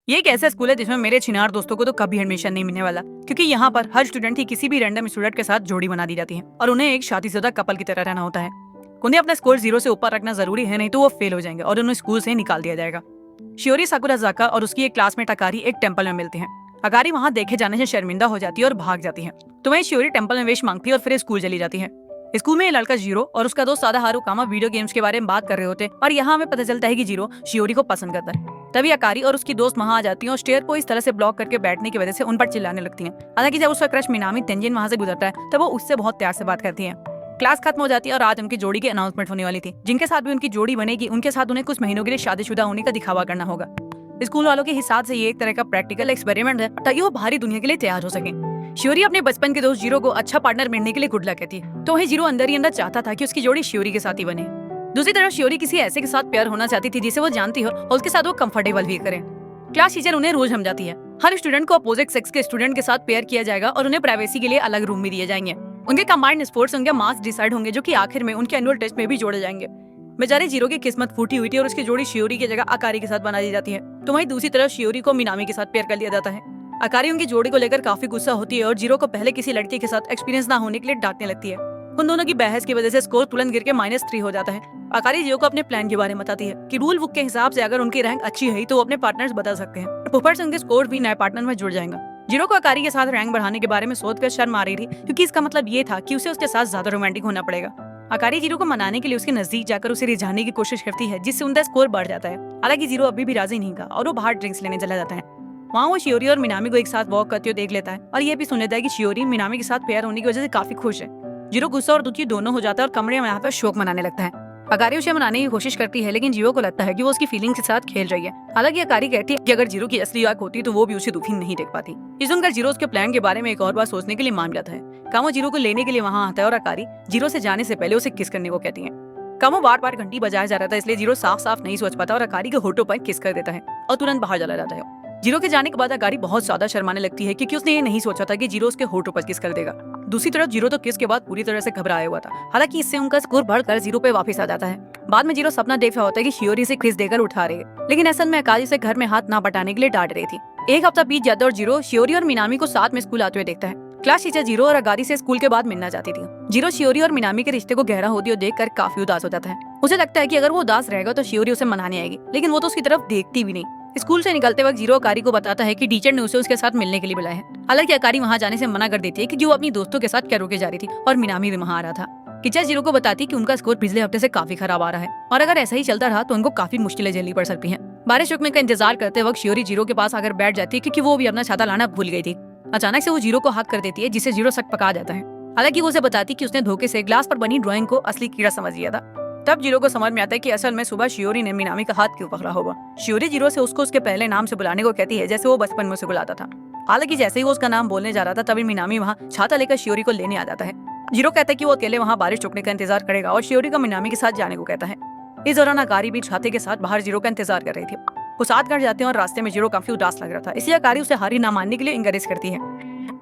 ये एक ऐसा स्कूल है जिसमें मेरे छिनार दोस्तों को तो कभी एडमिशन नहीं मिलने वाला, क्योंकि यहाँ पर हर स्टूडेंट की किसी भी रैंडम स्टूडेंट के साथ जोड़ी बना दी जाती है और उन्हें एक शादीशुदा कपल की तरह रहना होता है। उन्हें अपना स्कोर 0 से ऊपर रखना जरूरी है, नहीं तो वो फेल हो जाएंगे और उन्हें स्कूल से निकाल दिया जाएगा। शियोरी साकुराजाका और उसकी एक क्लासमेट अकारी एक टेंपल में मिलते हैं। अकारी वहाँ देखे जाने से शर्मिंदा हो जाती है और भाग जाती है। तो वहीं शियोरी टेंपल में विश मांगती है और फिर स्कूल चली जाती है। स्कूल में ये लड़का जीरो और उसका दोस्त सादा हारुकामा वीडियो गेम्स के बारे में बात कर रहे होते और यहाँ हमें पता चलता है कि जीरो शियोरी को पसंद करता है। तभी अकारी और उसकी दोस्त वहाँ आ जाती हैं और स्टेयर को इस तरह से ब्लॉक करके बैठने की वजह से उन पर चिल्लाने लगती हैं। हालांकि जब उसका क्रश मिनामी तेंजिन वहाँ से गुजरता है तब वो उससे बहुत प्यार से बात करती है। क्लास खत्म हो जाती है और आज उनकी जोड़ी की अनाउंसमेंट होने वाली थी। जिनके साथ भी उनकी जोड़ी बनेगी उनके साथ उन्हें कुछ महीनों के लिए शादीशुदा होने का दिखावा करना होगा। स्कूल वालों के हिसाब से ये एक तरह का प्रैक्टिकल एक्सपेरिमेंट है ताकि वो बाहरी दुनिया के लिए तैयार हो सके। शियोरी अपने बचपन के दोस्त जीरो को अच्छा पार्टनर मिलने के लिए गुड लक कहती है, तो वही जीरो अंदर ही अंदर चाहता था कि उसकी जोड़ी शियोरी के साथ ही बने। दूसरी तरफ शियोरी किसी ऐसे के साथ प्यार होना चाहती थी जिसे वो जानती हो और उसके साथ वो कंफर्टेबल भी करे। क्लास टीचर उन्हें रोज समझाती है हर स्टूडेंट को अपोजिट सेक्स के स्टूडेंट के साथ पेयर किया जाएगा और उन्हें प्राइवेसी के लिए अलग रूम भी दिए जाएंगे। उनके कंबाइंड स्पोर्ट्स उनके मार्क्स डिसाइड होंगे जो कि आखिर में उनके एनुअल टेस्ट में भी जोड़े जाएंगे। बेचारे जीरो की किस्मत फूटी हुई थी और उसकी जोड़ी शियोरी की जगह अकारी के साथ बना दी जाती है। तो वहीं दूसरी तरफ शियोरी को मिनामी के साथ पेयर कर दिया जाता है। अकारी उनकी जोड़ी को लेकर काफी गुस्सा होती है और जीरो को पहले किसी लड़की के साथ एक्सपीरियंस ना होने के लिए डांटने लगती है। उन दोनों की बहस की वजह से स्कोर तुरंत गिर के -3 हो जाता है। अकारी जीरो को अपने प्लान के बारे में बताती है कि रूल बुक के हिसाब से अगर उनकी रैंक अच्छी है तो वो अपने पार्टनर्स बदल सकते हैं। ऊपर से उनके स्कोर भी नए पार्टनर में जुड़ जाएंगे। जीरो को अकारी के साथ रैंक बढ़ाने के बारे में सोचकर शर्म आ रही थी, क्योंकि इसका मतलब ये था कि उसे उसके साथ ज्यादा रोमांटिक होना पड़ेगा। अकारी जीरो को मनाने के लिए उसके नजदीक जाकर उसे रिझाने की कोशिश करती है, जिससे उनका स्कोर बढ़ जाता है। हालांकि जीरो अभी भी राजी नहीं था और वो बाहर ड्रिंक्स लेने चला जाता है। वहाँ वो शियोरी और मिनामी को एक साथ वॉक करते हुए देख लेता है और ये भी सुन लेता है कि शियोरी मिनामी के साथ पेयर होने की वजह से काफी खुश है। जीरो गुस्सा और दुखी दोनों हो जाता है और कमरे में यहाँ पर शोक मनाने लगता है। अकारी उसे मनाने की कोशिश करती है, लेकिन जीरो को लगता है कि वो उसकी फीलिंग्स के साथ खेल रही है। हालांकि अकारी कहती है कि अगर जीरो की असली आंख होती तो वो भी उसे दुखी नहीं देख पाती। ये सुनकर जीरो उसके प्लान के बारे में एक और बार सोचने के लिए मान जाता है। कामो जीरो को लेने के लिए वहाँ आता है और अकारी जीरो से जाने से पहले उसे किस करने को कहती है। कामो बार बार घंटी बजाया जा रहा था, इसलिए जीरो साफ साफ नहीं सोच पाता और अकारी के होठों पर किस कर देता है और तुरंत बाहर चला जाता है। जीरो के जाने के बाद अकारी बहुत ज्यादा शर्माने लगती है, क्योंकि उसने ये नहीं सोचा था कि जीरो उसके होठों पर किस कर देगा। दूसरी तरफ जीरो तो किस के बाद पूरी तरह से घबराया हुआ था। हालांकि इससे उनका स्कोर बढ़कर 0 पे वापस आ जाता है। बाद में जीरो सपना देख रहा होता है कि शियोरी से किस देकर उठा रही है, लेकिन असल में अकारी से घर में हाथ ना बटाने के लिए डांट रही थी। एक हफ्ता बीत जाता है और जीरो शियोरी और मिनामी को साथ में स्कूल आते हुए देखता है। क्लास टीचर जीरो और अकारी से स्कूल के बाद मिलना चाहती थी। जीरो शियोरी और मिनामी के रिश्ते को गहरा होती हुई देखकर काफी उदास हो जाता है। उसे लगता है कि अगर वो उदास रहेगा तो शियोरी उसे मनाने आएगी, लेकिन वो तो उसकी तरफ देखती भी नहीं। स्कूल से निकलते वक्त जीरो अकारी को बताता है कि टीचर ने उसे उसके साथ मिलने के लिए बुलाया है। हालांकि अकारी वहाँ जाने से मना कर देती है क्योंकि वो अपनी दोस्तों के साथ कैरोके जा रही थी और मिनामी भी वहाँ आ रहा था। टीचर जीरो को बताती कि उनका स्कोर पिछले हफ्ते से काफी खराब आ रहा है और अगर ऐसा ही चलता रहा तो उनको काफी मुश्किलें झेलनी पड़ सकती हैं। बारिश रुकने का इंतजार करते वक्त शियोरी जीरो के पास आकर बैठ जाती है, क्योंकि वो भी अपना छाता लाना भूल गई थी। अचानक से वो जीरो को हक कर देती है, जिससे जीरो सक पका जाता है। हालांकि वो उसे बताती कि उसने धोखे से ग्लास पर बनी ड्राइंग को असली कीड़ा समझ लिया था। तब जीरो को समझ में आता है कि असल में सुबह शियोरी ने मिनामी का हाथ क्यों पकड़ा होगा। शियोरी जीरो से उसको उसके पहले नाम से बुलाने को कहती है, जैसे वो बचपन में उसे बुलाता था। हालांकि जैसे ही वो उसका नाम बोलने जा रहा था तभी मिनामी वहाँ छाता लेकर शियोरी को लेने आ जाता है। जीरो कहता है कि वो अकेले वहाँ बारिश रुकने का इंतजार करेगा और शियोरी को मिनामी के साथ जाने को कहता है। इस दौरान अकारी भी छाते के साथ बाहर जीरो का इंतजार कर रही थी। वो साथ घर जाते हैं और रास्ते में जीरो काफी उदास लग रहा था, इसलिए अकारी उसे हारी ना मानने के लिए इंकरेज करती है।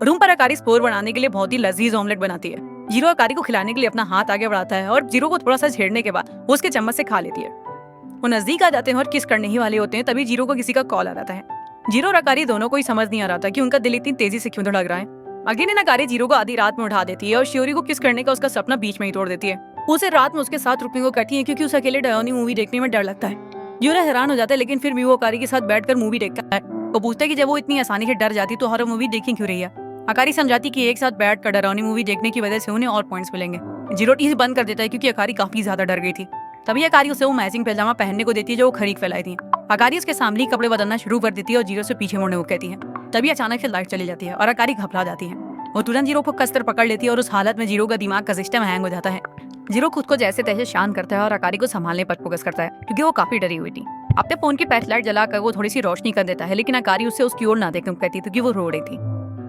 रूम पर अकारी स्कोर बनाने के लिए बहुत ही लजीज ऑमलेट बनाती है। जीरो अकारी को खिलाने के लिए अपना हाथ आगे बढ़ाता है और जीरो को थोड़ा सा छेड़ने के बाद वो उसके चम्मच से खा लेती है। वो नजदीक आ जाते हैं और किस करने ही वाले होते हैं, तभी जीरो को किसी का कॉल आ जाता है। जीरो और अकारी दोनों को ही समझ नहीं आ रहा था कि उनका दिल इतनी तेजी से क्यों धड़क रहा है। अगले दिन अकारी जीरो को आधी रात में उठा देती है और शियोरी को किस करने का उसका सपना बीच में ही तोड़ देती है। उसे रात में उसके साथ रुकने को कहती है, क्योंकि उसे अकेले डरावनी मूवी देखने में डर लगता है। जीरो हैरान हो जाता है, लेकिन फिर भी वो अकारी के साथ बैठकर मूवी देखता है। वो पूछता है कि जब वो इतनी आसानी से डर जाती तो हॉरर मूवी देखी क्यों रही है। अकारी समझाती कि एक साथ बैठकर डरावनी मूवी देखने की वजह से उन्हें और पॉइंट्स मिलेंगे। जीरो टीवी बंद कर देता है क्योंकि अकारी काफी ज्यादा डर गई थी। तभी अकारी उसे वो मैचिंग पैजामा पहनने को देती है जो वो खरीद फैलाई थी। अकारी उसके सामने कपड़े बदलना शुरू कर देती है और जीरो से पीछे मुड़ने को कहती है। तभी अचानक से लाइट चली जाती है और अकारी घबरा जाती है। वो तुरंत जीरो को कसकर पकड़ लेती है और उस हालत में जीरो का दिमाग का सिस्टम हैंग हो जाता है। जीरो खुद को जैसे तैसे शांत करता है और अकारी को संभालने पर फोकस करता है, क्योंकि वो काफी डरी हुई थी। अपने फोन की फ्लैश लाइट जलाकर वो थोड़ी सी रोशनी कर देता है, लेकिन अकारी उसे उसकी ओर ना देखने को कहती क्योंकि वो रो रही थी।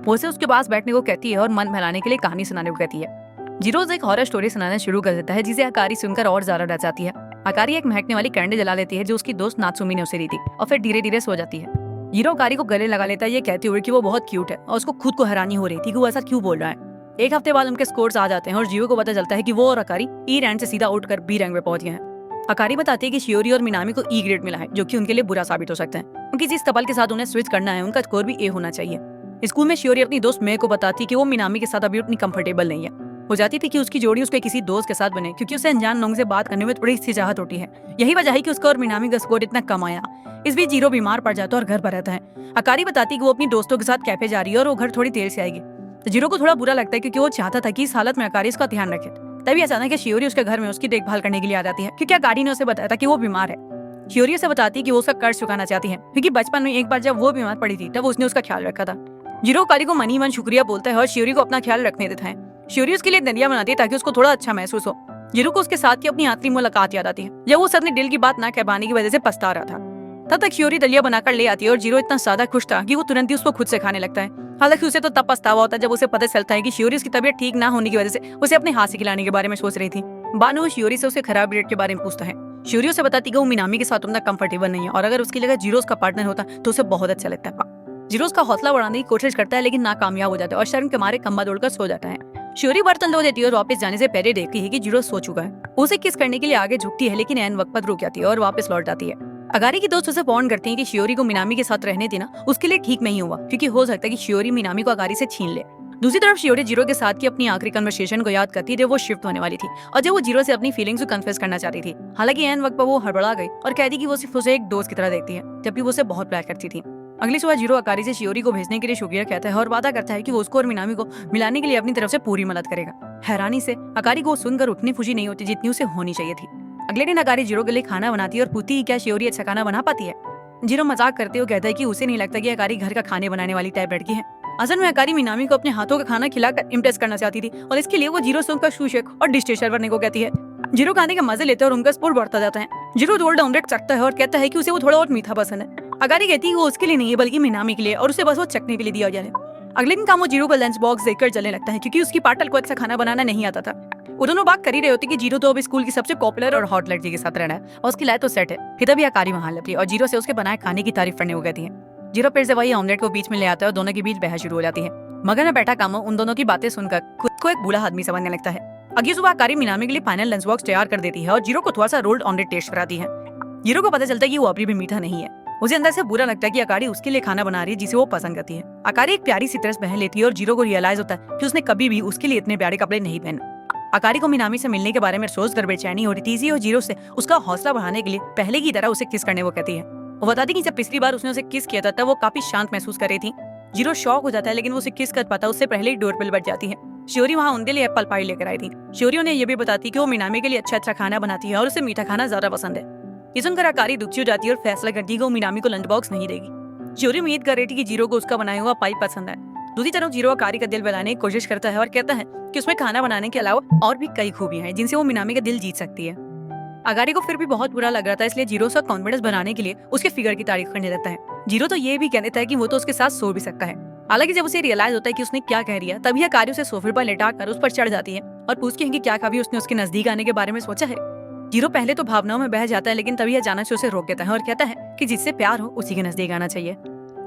वो उसे उसके पास बैठने को कहती है और मन बहलाने के लिए कहानी सुनाने को कहती है। जीरो एक हॉरर स्टोरी सुनाना शुरू कर देता है, जिसे अकारी सुनकर और ज्यादा डर जाती है। अकारी एक महकने वाली कैंडल जला लेती है जो उसकी दोस्त नात्सुमी ने उसे दी थी और फिर धीरे धीरे सो जाती है। जीरो अकारी को गले लगा लेता है, ये कहते हुए कि वो बहुत क्यूट है और उसको खुद को हैरानी हो रही थी कि वो ऐसा क्यों बोल रहा है। एक हफ्ते बाद उनके स्कोर्स आ जाते हैं और जीरो को पता चलता है कि वो और अकारी ई रैंक से सीधा उठकर बी रैंक में पहुंच गए हैं। अकारी बताती है कि शियोरी और मिनामी को ई ग्रेड मिला है, जो कि उनके लिए बुरा साबित हो सकता है, क्योंकि जिस कपल के साथ उन्हें स्विच करना है उनका स्कोर भी ए होना चाहिए। स्कूल में शियोरी अपनी दोस्त मे को बताती कि वो मिनामी के साथ अभी उतनी कंफर्टेबल नहीं है। हो जाती थी कि उसकी जोड़ी उसके किसी दोस्त के साथ बने, क्योंकि उसे अनजान लोगों से बात करने में थोड़ी हिचकिचाहट होती है। यही वजह है कि उसका और मिनामी का स्कोर इतना कम आया। इस बीच जीरो बीमार पड़ जाता है और घर पर रहता है। अकारी बताती कि वो अपनी दोस्तों के साथ कैफे जा रही है और वो घर थोड़ी देर से आएगी। तो जीरो को थोड़ा बुरा लगता है, क्योंकि वो चाहता था कि इस हालत में अकारी उसका ध्यान रखे। तभी अचानक शियोरी उसके घर में उसकी देखभाल करने के लिए आ जाती है, क्योंकि अकारी ने उसे बताया था कि वो बीमार है। शियोरी उसे बताती है कि वो उसका कर्ज चुकाना चाहती है, क्योंकि बचपन में एक बार जब वो बीमार पड़ी थी तब उसने उसका ख्याल रखा था। जीरो अकारी को मनी मन शुक्रिया बोलता है और शियोरी को अपना ख्याल रखने देता है। शियोरी उसके लिए दलिया बनाती है ताकि उसको थोड़ा अच्छा महसूस हो। जीरो को उसके साथ की अपनी आखिरी मुलाकात याद आती है, जब वो अपने दिल की बात ना कह पाने की वजह से पछता रहा था। तब तक शियोरी दलिया बनाकर ले आती है और जीरो इतना ज्यादा खुश था कि वो तुरंत ही उसको खुद से खाने लगता है। हालांकि उसे तो तब पछतावा होता है जब उसे पता चलता है कि शियोरी उसकी तबीयत ठीक ना होने की वजह से उसे अपने हाथ से खिलाने के बारे में सोच रही थी। बानो शियोरी से उसे खराब रेट के बारे में पूछता है। शियोरी उसे बताती कि वो मिनामी के साथ उतना कंफर्टेबल नहीं है और अगर उसकी जगह जीरो उसका पार्टनर होता तो उसे बहुत अच्छा लगता है। जीरो उसका हौसला बढ़ाने की कोशिश करता है, लेकिन नाकामयाब हो जाता है और शर्म के मारे खंबा तोड़कर सो जाता है। शियोरी बर्तन धो देती है और वापस जाने से पहले देखती है कि जीरो सो चुका है। उसे किस करने के लिए आगे झुकती है, लेकिन ऐन वक्त पर रुक जाती है और वापस लौट जाती है। अगारी की दोस्त उसे वार्न करती है कि शियोरी को मिनामी के साथ रहने देना उसके लिए ठीक नहीं हुआ, क्योंकि हो सकता है कि शियोरी मिनामी को अगारी से छीन ले। दूसरी तरफ शियोरी जीरो के साथ की अपनी आखिरी कन्वर्सेशन को याद करती है जब वो शिफ्ट होने वाली थी और जब वो जीरो से अपनी फीलिंग्स को कन्फेस करना चाहती थी। हालांकि ऐन वक्त पर वो हड़बड़ा गई और कह दी कि वो सिर्फ उसे एक दोस्त की तरह देखती है, जबकि वो उसे बहुत प्यार करती थी। अगली सुबह जीरो अकारी से शियोरी को भेजने के लिए शुक्रिया कहता है और वादा करता है कि वो उसको और मिनामी को मिलाने के लिए अपनी तरफ से पूरी मदद करेगा। हैरानी से अकारी को सुनकर उतनी खुशी नहीं होती जितनी उसे होनी चाहिए थी। अगले दिन अकारी जीरो के लिए खाना बनाती है और पूछती है क्या शियोरी अच्छा खाना बना पाती है। जीरो मजाक करते हुए कहता है कि उसे नहीं लगता कि अकारी घर का खाने बनाने वाली टाइप लड़की है। असल में अकारी मिनामी को अपने हाथों का खाना खिलाकर इम्प्रेस करना चाहती थी और इसके लिए वो जीरो से उनका शूशेक और डिश टेस्टर करने को कहती है। जीरो खाने के मजे लेते हैं और उनका स्पोर्ट बढ़ता जाता है। जीरो रोल्ड ऑमलेट चखता है और कहता है कि उसे वो थोड़ा और मीठा पसंद है। अकारी कहती है वो उसके लिए नहीं है बल्कि मिनामी के लिए और उसे बस वो चखने के लिए दिया गया है। अगले दिन काम वो जीरो का लंच बॉक्स देखकर चलने लगता है, क्योंकि उसकी पार्टनर को अच्छा खाना बनाना नहीं आता था। वो दोनों बात कर ही रहे होते कि जीरो तो अब स्कूल की सबसे पॉपुलर और हॉट लड़की के साथ रहना है और उसकी लाइफ तो सेट है। फिर तभी अकारी वहां लगती है और जीरो से उसके बनाए खाने की तारीफ करने को कहती है। जीरो फिर से वही ऑमलेट को बीच में ले आता है और दोनों के बीच बहस शुरू हो जाती है। मगर में बैठा कामो उन दोनों की बातें सुनकर खुद को एक बूढ़ा आदमी समझने लगता है। अगली सुबह अकारी मिनामी के लिए फाइनल लंच बॉक्स तैयार कर देती है और जीरो को थोड़ा सा रोल्ड ऑमलेट टेस्ट कराती है। जीरो को पता चलता है कि वो अभी भी मीठा नहीं है। उसे अंदर से बुरा लगता है कि अकारी उसके लिए खाना बना रही है जिसे वो पसंद करती है। अकारी एक प्यारी सी ड्रेस पहन लेती है और जीरो को रियलाइज होता है कि उसने कभी भी उसके लिए इतने प्यारे कपड़े नहीं पहने। अकारी को मिनामी से मिलने के बारे में सोचकर बेचैनी हो रही थी और जीरो से उसका हौसला बढ़ाने के लिए पहले की तरह उसे किस करने को कहती है। वो बताती कि जब पिछली बार उसने उसे किस किया था तब वो काफी शांत महसूस कर रही थी। जीरो शॉक हो जाता है, लेकिन वो उसे किस कर पाता उससे पहले ही डोरबेल बज जाती है। शियोरी वहाँ उनके लिए एप्पल पाई लेकर आई थी। शियोरी उन्हें ये भी बताती कि वो मिनामी के लिए अच्छा खाना बनाती है और उसे मीठा खाना ज्यादा पसंद है। ये सुनकर अकारी दुखी हो जाती है और फैसला करती है कि वो मिनामी को लंच बॉक्स नहीं देगी। शियोरी उम्मीद कर रही थी कि जीरो को उसका बनाया हुआ पाई पसंद है। दूसरी तरफ जीरो अकारी का दिल बहलाने की कोशिश करता है और कहता है कि उसमें खाना बनाने के अलावा और भी कई खूबियां हैं जिनसे वो मिनामी का दिल जीत सकती है। अकारी को फिर भी बहुत बुरा लग रहा था, इसलिए जीरो से कॉन्फिडेंस बनाने के लिए उसके फिगर की तारीफ करने लगता है। जीरो तो ये भी कह देता है कि वो तो उसके साथ सो भी सकता है। हालांकि जब उसे रियलाइज होता है कि उसने क्या कह दिया, तभी अकारी उसे सोफे पर लेटाकर उस पर चढ़ जाती है और पूछती है कि क्या कभी उसने उसके नजदीक आने के बारे में सोचा है। जीरो पहले तो भावनाओं में बह जाता है, लेकिन तभी अचानक से उसे रोक देता है और कहता है कि जिससे प्यार हो उसी के नजदीक आना चाहिए।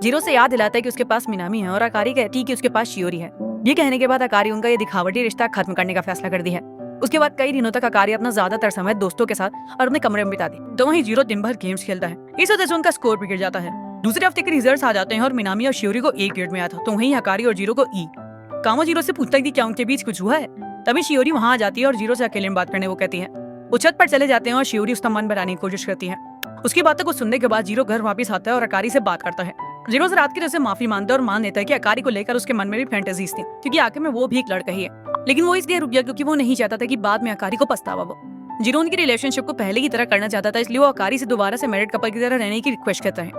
जीरो से याद दिलाता है कि उसके पास मिनामी है और अकारी कहती है कि उसके पास शियोरी है। ये कहने के बाद अकारी उनका ये दिखावटी रिश्ता खत्म करने का फैसला कर दी है। उसके बाद कई दिनों तक अकारी अपना ज्यादातर समय दोस्तों के साथ और अपने कमरे में बिता दी, तो वहीं जीरो दिन भर गेम्स खेलता है। इस वजह से उनका स्कोर भी गिर जाता है। दूसरे हफ्ते के रिजल्ट्स आ जाते हैं और मिनामी और शियोरी को एक ग्रेड में आया था, तो वहीं अकारी और जीरो को ई। कामो जीरो से पूछता है कि क्या उनके बीच कुछ हुआ है। तभी शियोरी वहां आ जाती है और जीरो से अकेले में बात करने को कहती है। वो छत पर चले जाते हैं और शियोरी उसका मन बनाने की कोशिश करती है। उसकी बातों को सुनने के बाद जीरो घर वापस आता है और अकारी से बात करता है। जीरो से रात की तरह से माफी मांगता है और मान लेता है कि अकारी को लेकर उसके मन में भी फैंटेसीज थी, क्योंकि आखिर में वो भी एक लड़का ही है। लेकिन वो इसलिए रुक गया क्योंकि वो नहीं चाहता था कि बाद में अकारी को पछतावा हो। जीरो उनकी रिलेशनशिप को पहले की तरह करना चाहता था, इसलिए वो अकारी से दोबारा से मैरिड कपल की तरह रहने की रिक्वेस्ट करता है।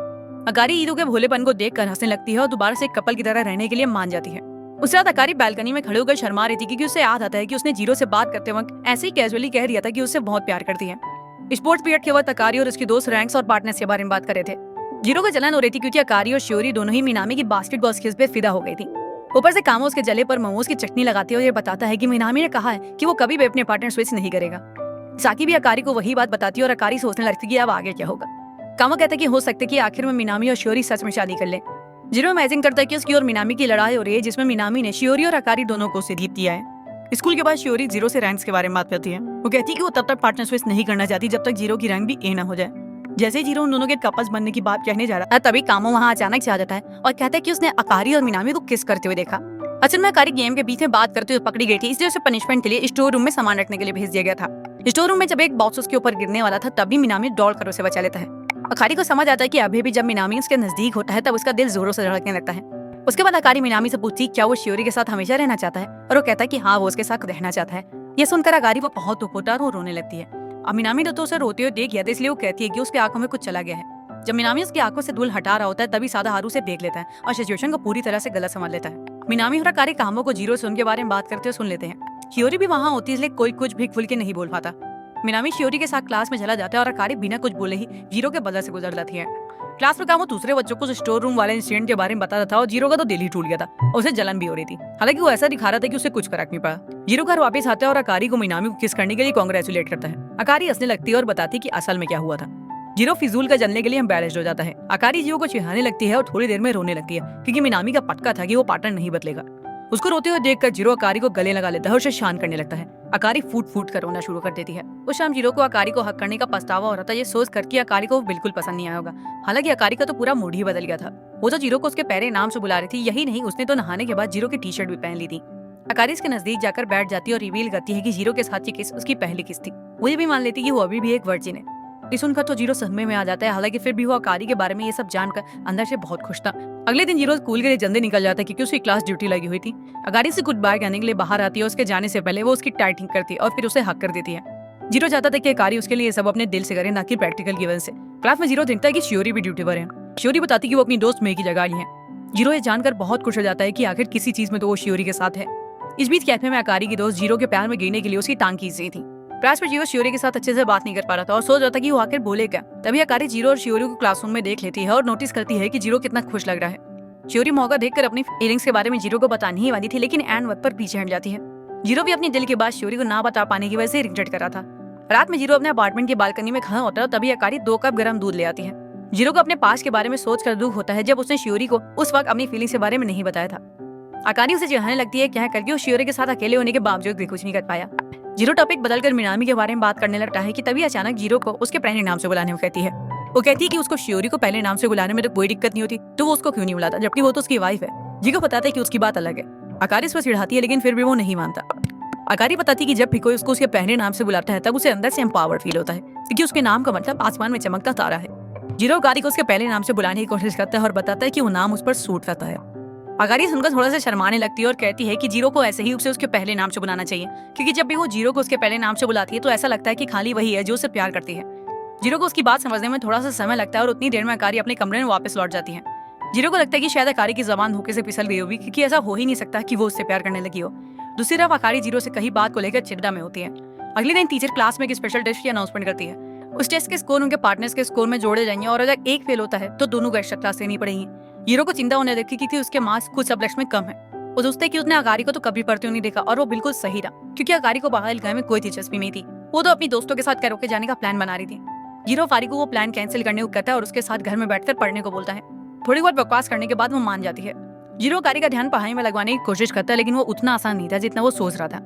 अकारी ईदो के भोलेपन को देखकर हंसने लगती है और दोबारा से एक कपल की तरह रहने के लिए मान जाती है। उसके बाद अकारी बालकनी में खड़े होकर शर्मा रही थी, क्योंकि उसे याद आता है कि उसने जीरो से बात करते वक्त ऐसे ही कैजुअली कह दिया था कि उससे बहुत प्यार करती है। स्पोर्ट्स पीरियड के वक्त अकारी और उसकी दोस्त रैंक्स और पार्टनर्स के बारे में बात कर रहे थे। जीरो को जलन हो रही थी क्योंकि अकारी और शियोरी दोनों ही मिनामी की बास्केटबॉल स्किल्स पे फिदा हो गई थी। ऊपर से कामो उसके जले पर मोमोज की चटनी लगाती है और ये बताता है कि मिनामी ने कहा है कि वो कभी भी अपने पार्टनर स्विच नहीं करेगा। साकी भी अकारी को वही बात बताती है और अकारी सोचने लगती है कि अब आगे क्या होगा। कामो कहता है कि हो सकता है कि आखिर में मिनामी और शियोरी सच में शादी कर ले। जीरो इमेजिन करता है कि उसकी और मिनामी की लड़ाई हो रही है, जिसमें मिनामी ने शियोरी और अकारी दोनों को से जीत दिया है। स्कूल के बाद शियोरी जीरो से रैंक्स के बारे में बात करती है। वो कहती है कि वो तब तक पार्टनर स्विच नहीं करना चाहती जब तक जीरो की रैंक भी ए ना हो जाए। जैसे ही जीरो उन दोनों के कपल्स बनने की बात कहने जा रहा है तभी कामो वहाँ अचानक से आ जाता है और कहता है कि उसने अकारी और मिनामी को किस करते हुए देखा। असल में अकारी गेम के बीच में बात करते हुए पकड़ी गई थी, इसलिए उसे पनिशमेंट के लिए स्टोर रूम में सामान रखने के लिए भेज दिया गया था। स्टोर रूम में जब एक बॉक्स उसके ऊपर गिरने वाला था तभी मिनामी दौड़ कर उसे बचा लेता है। अकारी को समझ आता है कि अभी भी जब मिनामी उसके नजदीक होता है तब उसका दिल जोरों से धड़कने लगता है। उसके बाद अकारी मिनामी से पूछती क्या वो शियोरी के साथ हमेशा रहना चाहता है और वो कहता है कि हाँ वो उसके साथ रहना चाहता है। ये सुनकर अकारी वो बहुत दुख होता है और वो रोने लगती है। अब मिनामी ने तो उसे रोते हुए देख लिया था, इसलिए वो कहती है कि उसकी आंखों में कुछ चला गया है। जब मिनामी उसकी आंखों से धूल हटा रहा होता है तभी सादा हारू से देख लेता है और सिचुएशन को पूरी तरह से गलत समझ लेता है। मिनामी और अकारी कामों को जीरो से उनके बारे में बात करते हुए सुन लेते हैं। शियोरी भी वहाँ होती है, इसलिए कोई कुछ भी खुल के नहीं बोल पाता। मिनामी शियोरी के साथ क्लास में चला जाता है और अकारी बिना कुछ बोले ही जीरो के बदल से गुजर जाती है। क्लास में कामो दूसरे बच्चों को स्टोर रूम वाले इंसिडेंट के बारे में बताता था और जीरो का तो दिल ही टूट गया था और उसे जलन भी हो रही थी। हालांकि वो ऐसा दिखा रहा था कि उसे कुछ फर्क नहीं पड़ा। जीरो घर वापस आता है और अकारी को मिनामी को किस करने के लिए कांग्रेचुलेट करता है। अकारी हंसने लगती है और बताती कि असल में क्या हुआ था। जीरो फिजूल का जलने के लिए एम्बैरेस्ड हो जाता है। अकारी जीरो को चिढ़ाने लगती है और थोड़ी देर में रोने लगती है क्योंकि मिनामी का पक्का था कि वो पार्टनर नहीं बदलेगा। उसको रोते हुए देखकर जीरो अकारी को गले लगा लेता है और उसे शांत करने लगता है। अकारी फूट फूट कर रोना शुरू कर देती है। उस शाम जीरो को अकारी को हक करने का पछतावा हो रहा था, ये सोच कर कि अकारी को बिल्कुल पसंद नहीं आया होगा। हालांकि अकारी का तो पूरा मूड ही बदल गया था। वो तो जीरो को उसके पहले नाम से बुला रही थी, यही नहीं उसने तो नहाने के बाद जीरो की टी शर्ट भी पहन ली थी। अकारी इसके नजदीक जाकर बैठ जाती है और रिवील करती है कि जीरो के साथ की किस उसकी पहली किस थी। वो ये भी मान लेती कि वो अभी भी एक वर्जिन है। ये सुनकर तो जीरो सदमे में आ जाता है। हालांकि फिर भी वो अकारी के बारे में ये सब जानकर अंदर से बहुत खुश था। अगले दिन जीरो स्कूल के लिए जल्दी निकल जाता है क्योंकि उसकी क्लास ड्यूटी लगी हुई थी। अकारी से गुड बाय कहने के लिए बाहर आती है। उसके जाने से पहले वो उसकी टाई ठीक करती है और फिर उसे हक कर देती है। जीरो चाहता था कि अकारी उसके लिए सब अपने दिल से करे, ना कि प्रैक्टिकल की वजह से। क्लास में जीरो देखता है कि शियोरी भी ड्यूटी पर है। शियोरी बताती कि वो अपनी दोस्त मे की जगह ली है। जीरो ये जानकर बहुत खुश हो जाता है कि आखिर किसी चीज में तो वो शियोरी के साथ है। इस बीच कैफे में अकारी की दोस्त जीरो के प्यार में गिरने के लिए उसकी टांग खींच रही थी। क्लास में जीरो शियोरी के साथ अच्छे से बात नहीं कर पा रहा था और सोच रहा था कि वो आखिर बोले क्या। तभी अकारी जीरो और शियोरी को क्लासरूम में देख लेती है और नोटिस करती है कि जीरो कितना खुश लग रहा है। शियोरी मौका देखकर अपनी फीलिंग्स के बारे में जीरो को बताने ही वाली थी, लेकिन एन वक्त पर पीछे हट जाती है। जीरो भी अपने दिल की बात शियोरी को ना बता पाने की वजह से रिग्रेट कर रहा था। रात में जीरो अपने अपार्टमेंट की बालकनी में खड़ा होता है तभी अकारी 2 कप गर्म दूध ले आती है। जीरो को अपने पास के बारे में सोचकर दुख होता है जब उसने शियोरी को उस वक्त अपनी फीलिंग्स के बारे में नहीं बताया था। अकारी उसे चिढ़ाने लगती है क्या करके वो शियोरी के साथ अकेले होने के बावजूद भी कुछ नहीं कर पाया। जीरो टॉपिक बदलकर मिनामी के बारे में बात करने लगता है कि तभी अचानक जीरो को उसके पहले नाम से बुलाने को कहती है। वो कहती है कि उसको शियोरी को पहले नाम से बुलाने में तो कोई दिक्कत नहीं होती, तो वो उसको क्यों नहीं बुलाता, जबकि वो तो उसकी वाइफ है। जीरो बताता है कि उसकी बात अलग है। अकारी इस पर चिढ़ाती है लेकिन फिर भी वो नहीं मानता। अकारी बताती कि जब भी कोई उसको उसके पहले नाम से बुलाता है तब उसे अंदर से एम्पावर्ड फील होता है क्योंकि उसके नाम का मतलब आसमान में चमकता तारा है। जीरो अकारी को उसके पहले नाम से बुलाने की कोशिश करता है और बताता है कि वो नाम उस पर सूट करता है। अकारी सुनकर थोड़ा सा शर्माने लगती है और कहती है कि जीरो को ऐसे ही उसे उसके पहले नाम से बुलाना चाहिए क्योंकि जब भी वो जीरो को उसके पहले नाम से बुलाती है तो ऐसा लगता है कि खाली वही है जो उसे प्यार करती है। जीरो को उसकी बात समझने में थोड़ा सा समय लगता है और उतनी देर में अकारी अपने कमरे में वापस लौट जाती है। जीरो को लगता है कि शायद अकारी की जबान धोखे से फिसल गई होगी क्योंकि ऐसा हो ही नहीं सकता कि वो उससे प्यार करने लगी हो। दूसरी तरफ अकारी जीरो से कहीं बात को लेकर चिंता में होती है। अगले दिन टीचर क्लास में एक स्पेशल टेस्ट की अनाउंसमेंट करती है। उस टेस्ट के स्कोर उनके पार्टनर्स के स्कोर में जोड़े जाएंगे और अगर एक फेल होता है तो दोनों को एक्स्ट्रा क्लास लेनी पड़ेगी। जीरो को चिंता होने लगी क्योंकि उसके मार्क्स कुछ सब्जेक्ट्स में कम है। वो सोचते कि उसने अकारी को तो कभी पढ़ते हुए नहीं देखा और वो बिल्कुल सही रहा क्योंकि अकारी को बाहर लिखाने में कोई दिलचस्पी नहीं थी। वो तो अपनी दोस्तों के साथ कैरोके जाने का प्लान बना रही थी। जीरो अकारी को वो प्लान कैंसिल करने को कहता है और उसके साथ घर में बैठकर पढ़ने को बोलता है। थोड़ी बहुत बकवास करने के बाद वो मान जाती है। जीरो अकारी का ध्यान पढ़ाई में लगवाने की कोशिश करता है लेकिन वो उतना आसान नहीं था जितना वो सोच रहा था।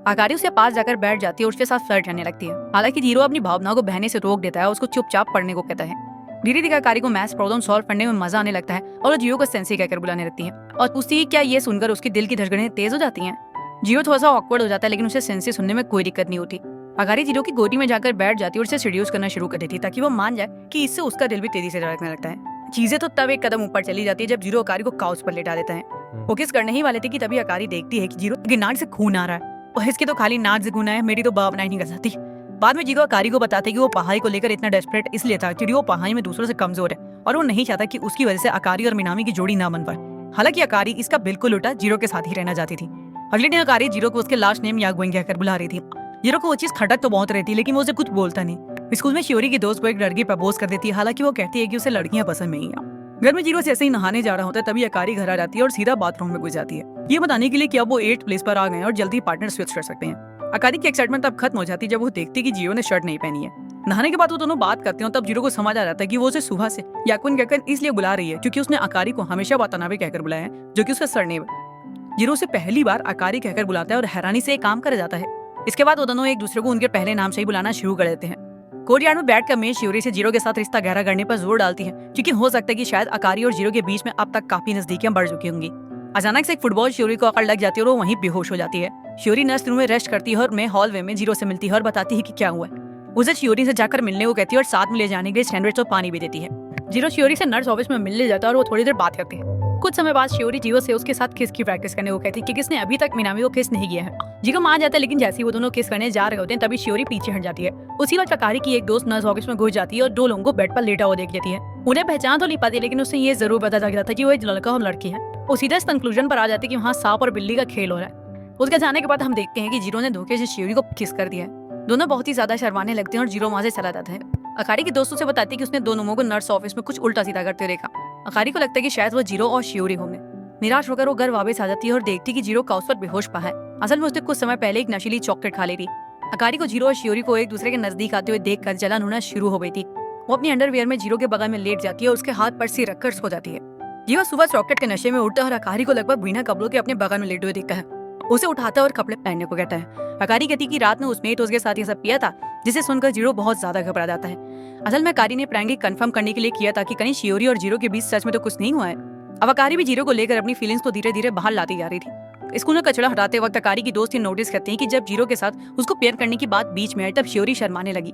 अकारी उसके पास जाकर बैठ जाती है और उसके साथ फ्लर्ट करने लगती है। हालांकि जीरो अपनी भावनाओं को बहने से रोक देता है और उसको चुपचाप पढ़ने को कहता है। धीरे धीरे अकारी को मैथ्स प्रॉब्लम सॉल्व करने में मजा आने लगता है और वो जीरो को सेंसी कहकर बुलाने लगती है और पूछती है क्या ये सुनकर उसके दिल की धड़कनें तेज हो जाती हैं। जीरो थोड़ा सा ऑकवर्ड हो जाता है लेकिन उसे सेंसी सुनने में कोई दिक्कत नहीं होती। अकारी जीरो की गोदी में जाकर बैठ जाती है और उसे सीड्यूस करना शुरू कर देती है ताकि वो मान जाए कि इससे उसका दिल भी तेजी से धड़कने लगता है। चीजें तो तब एक कदम ऊपर चली जाती है जब जीरो अकारी को काउच पर लेटा देता है। वो किस करने ही वाले थे कि तभी अकारी देखती है कि जीरो की नाक से खून आ रहा है और इसके तो खाली नाक से खून आया, मेरी तो भावनाएं नहीं कर सकती। बाद में जीरो अकारी को बताते कि वो पढ़ाई को लेकर इतना डेस्परेट इसलिए था क्योंकि वो पढ़ाई में दूसरों से कमजोर है और वो नहीं चाहता कि उसकी वजह से अकारी और मिनामी की जोड़ी ना बन पाए। हालांकि अकारी इसका बिल्कुल उल्टा जीरो के साथ ही रहना चाहती थी। अगले दिन अकारी जीरो को उसके लास्ट नेम यागोइंग कहकर बुला रही थी। जीरो को वो चीज खटक तो बहुत रहती है लेकिन वो उसे कुछ बोलता नहीं। स्कूल में शियोरी की दोस्त को एक लड़की प्रपोज कर देती है। हालांकि वो कहती है कि उसे लड़कियां पसंद नहीं है। घर में जीरो से ऐसे ही नहाने जा रहा होता है तभी अकारी घर आ जाती है और सीधा बाथरूम में घुस जाती है, ये बताने के लिए कि अब वो 8th प्लेस पर आ गए और जल्दी पार्टनर स्विच कर सकते हैं। अकारी की एक्साइटमेंट तब खत्म हो जाती है जब वो देखती कि जीरो ने शर्ट नहीं पहनी है। नहाने के बाद वो दोनों बात करते हैं तब जीरो को समझ आ जाता है कि वो उसे सुबह से याकुन कहकर इसलिए बुला रही है क्योंकि उसने अकारी को हमेशा वातानाबे कहकर बुलाया है जो कि उसका सरनेम है। जीरो उसे पहली बार अकारी कहकर बुलाता है और हैरानी से एक काम कर जाता है। इसके बाद वो दोनों एक दूसरे को उनके पहले नाम से ही बुलाना शुरू कर देते हैं। कोर्टयार्ड में बैठकर मेज शियोरी से जीरो के साथ रिश्ता गहरा करने पर जोर डालती है, क्योंकि हो सकता है कि शायद अकारी और जीरो के बीच में अब तक काफी नजदीकियां बढ़ चुकी होंगी। अचानक से एक फुटबॉल शियोरी को अकड़ लग जाती है और वो वहीं बेहोश हो जाती है। शियोरी नर्स रूम में रेस्ट करती है और मैं हॉलवे में जीरो से मिलती है और बताती है कि क्या हुआ है। उसे शियोरी से जाकर मिलने को कहती है और साथ में ले जाने के लिए सैंडविच और पानी भी देती है। जीरो शियोरी से नर्स ऑफिस में मिलने जाता है और वो थोड़ी देर बात करते हैं। कुछ समय बाद शियोरी जीरो से उसके साथ किस की प्रैक्टिस करने को कहती है कि किसने अभी तक मिनामी को किस नहीं किया है। जीरो मान जाता है, लेकिन जैसे ही वो दोनों किस करने जा रहे होते हैं तभी शियोरी पीछे हट जाती है। उसी वक्त अकारी की एक दोस्त नर्स ऑफिस में घुस जाती है और दो लोगों को बेड पर लेटा हुआ देख लेती है। उन्हें पहचान तो नहीं पाती, लेकिन उसे ये जरूर पता चल जाता है कि वो एक लड़का और लड़की है। वो सीधा इस कंक्लूजन पर आ जाती है कि वहाँ सांप और बिल्ली का खेल हो रहा है। उसके जाने के बाद हम देखते हैं कि जीरो ने धोखे से शियोरी को किस कर दिया है। दोनों बहुत ही ज्यादा शर्माने लगते हैं और जीरो वहां से चला जाता है। अकारी की दोस्तों से बताती है कि उसने दोनों को नर्स ऑफिस में कुछ उल्टा सीधा करते देखा। अकारी को लगता है कि शायद वो जीरो और शियोरी होंगे। निराश होकर वो घर वापस आ जाती है और देखती कि जीरो काउच पर बेहोश पड़ा है। असल में उसने कुछ समय पहले एक नशीली चॉकलेट खा ली थी। अकारी को जीरो और शियोरी को एक दूसरे के नजदीक आते हुए देखकर जलन होना शुरू हो गई थी। वो अपनी अंडरवियर में जीरो के बगल में लेट जाती है और उसके हाथ पर सिर रखकर सो जाती है। जीरो सुबह चॉकलेट के नशे में उठता है और अकारी को लगभग बिना कपड़ों के अपने बगल में लेटे हुए देखता है। उसे उठाता है और कपड़े पहनने को कहता है। अकारी कहती कि रात में उसने उसके साथ ये सब किया था, जिसे सुनकर जीरो बहुत ज्यादा घबरा जाता है। असल में अकारी ने प्रैंक कंफर्म करने के लिए किया था कि कहीं शियोरी और जीरो के बीच सच में तो कुछ नहीं हुआ है। अब अकारी भी जीरो को लेकर अपनी फीलिंग्स को धीरे धीरे बाहर लाती जा रही थी। स्कूल में कचरा हटाते वक्त अकारी की दोस्त नोटिस करते हैं कि जब जीरो के साथ उसको पेयर करने की बात बीच में आई तब शियोरी शर्माने लगी।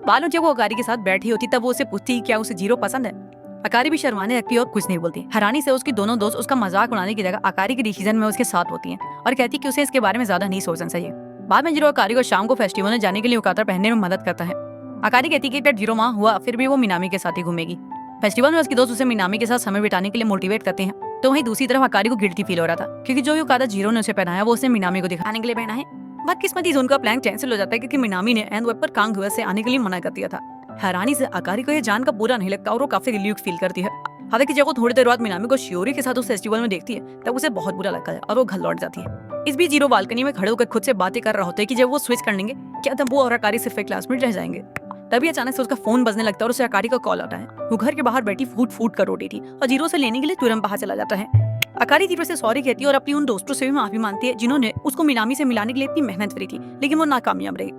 बाद में जब वो अकारी के साथ बैठी होती तब वो उसे पूछती कि क्या उसे जीरो पसंद है। अकारी भी शर्माने लगती है और कुछ नहीं बोलती। हैरानी से उसकी दोनों दोस्त उसका मजाक उड़ाने की जगह अकारी के डिसीजन में उसके साथ होती हैं और कहती कि उसे इसके बारे में ज्यादा नहीं सोचना चाहिए। बाद में जीरो अकारी को शाम को फेस्टिवल में जाने के लिए उकातर पहनने में मदद करता है। अकारी कहती कि अगर जीरो माँ हुआ फिर भी वो मिनामी के साथ ही घूमेगी। फेस्टिवल में उसके दोस्त उसे मिनामी के साथ समय बिताने के लिए मोटिवेट करते हैं। तो वहीं दूसरी तरफ अकारी को गिल्टी फील हो रहा था, क्योंकि जो उकातर जीरो ने उसे पहनाया वो उसे मिनामी को दिखाने के लिए पहना है। बदकिस्मती से उनका प्लान कैंसिल हो जाता है, क्योंकि मिनामी ने एंड वेब पर कांगुआ से आने के लिए मना कर दिया था। हैरानी से अकारी को यह जानकर बुरा नहीं लगता और वो काफी रिलीफ फील करती है। हालांकि जब वो थोड़ी देर बाद मिनामी को शियोरी के साथ उस फेस्टिवल में देखती है तब उसे बहुत बुरा लगता है और वो घर लौट जाती है। इस बीच जीरो बालकनी में खड़े होकर खुद से बातें कर रहा होता है कि जब वो स्विच कर लेंगे क्या तब वो और अकारी सिर्फ एक क्लासमेट रह जाएंगे। तभी अचानक से उसका फोन बजने लगता है और उसे अकारी का कॉल आता है। वो घर के बाहर बैठी फूट फूट कर रोटी थी और जीरो से लेने के लिए तुरंत बाहर चला जाता है। अकारी जीरो से सॉरी कहती है और अपनी उन दोस्तों से भी माफी मांगती है जिन्होंने उसको मिनामी से मिलाने के लिए इतनी मेहनत करी थी, लेकिन वो नाकामयाब रही।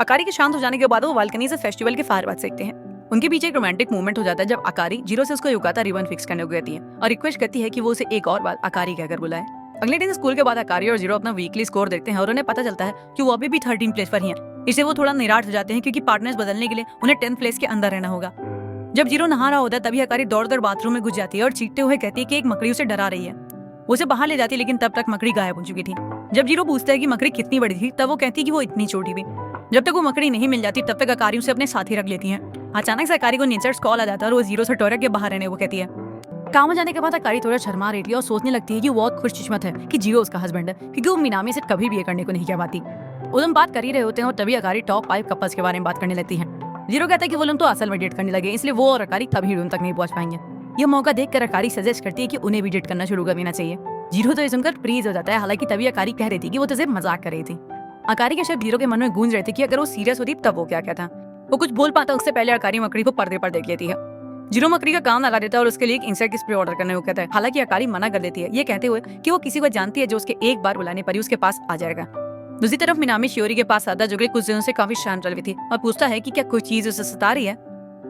अकारी के शांत हो जाने के बाद वो बालकनी से फेस्टिवल के फायरवर्क्स देखते हैं। उनके पीछे एक रोमांटिक मोमेंट हो जाता है जब अकारी जीरो से उसको युगाता रिबन फिक्स करने को कहती है और रिक्वेस्ट करती है कि वो उसे एक और बार अकारी कहकर बुलाए। अगले दिन स्कूल के बाद अकारी और जीरो अपना वीकली स्कोर देखते हैं और उन्हें पता चलता है कि वो अभी भी 13 प्लेस पर ही हैं। इससे वो थोड़ा निराश हो जाते हैं, क्योंकि पार्टनर्स बदलने के लिए उन्हें 10 प्लेस के अंदर रहना होगा। जब जीरो नहा रहा होता है तभी अकारी दौड़ बाथरूम में घुस जाती है और चीखते हुए कहती है कि एक मकड़ी उसे डरा रही है। उसे बाहर ले जाती है, लेकिन तब तक मकड़ी गायब हो चुकी थी। जब जीरो पूछता है कि मकड़ी कितनी बड़ी थी तब वो कहती है कि वो इतनी छोटी थी। जब तक वो मकड़ी नहीं मिल जाती तब तक अकारी उसे अपने साथ ही रख लेती है। अचानक से अकारी को नेचर्स कॉल आ जाता है और वो जीरो से टॉयलेट के बाहर रहने को कहती है। काम हो जाने के बाद अकारी थोड़ा शर्मा रही थी और सोचने लगती है कि वो बहुत खुशकिस्मत है कि जीरो उसका हस्बैंड है, क्योंकि वो मिनामी से कभी भी ये करने को नहीं कह पाती। वो लोग बात कर ही रहे होते हैं और तभी अकारी टॉप 5 कपल्स के बारे में बात करने लगती है। जीरो कहता है कि वो लोग तो असल में डेट करने लगे, इसलिए वो और अकारी कभी उन तक नहीं पहुंच पाएंगे। ये मौका देखकर अकारी सजेस्ट करती है कि उन्हें भी डेट करना शुरू कर देना चाहिए। जीरो तो ये सुनकर फ्रीज हो जाता है, हालांकि तभी अकारी कह रही थी कि वो तो सिर्फ मजाक कर रही थी। अकारी के शब्द जीरो के मन में गूंज रहे थे कि अगर वो सीरियस होती तब वो क्या कहता। वो कुछ बोल पाता उससे पहले अकारी मकड़ी को पर्दे पर देख लेती है। जीरो मकड़ी का काम लगा देता है और उसके लिए एक इंसेक्ट स्प्रे ऑर्डर करने को कहता है। हालांकि अकारी मना कर देती है, ये कहते हुए कि वो किसी को जानती है जो उसके एक बार बुलाने पर ही उसके पास आ जाएगा। दूसरी तरफ मिनामी शियोरी के पास आता है, जो कि कुछ दिनों से काफी शांत रही थी, और पूछता है कि क्या कोई चीज उसे सता रही है।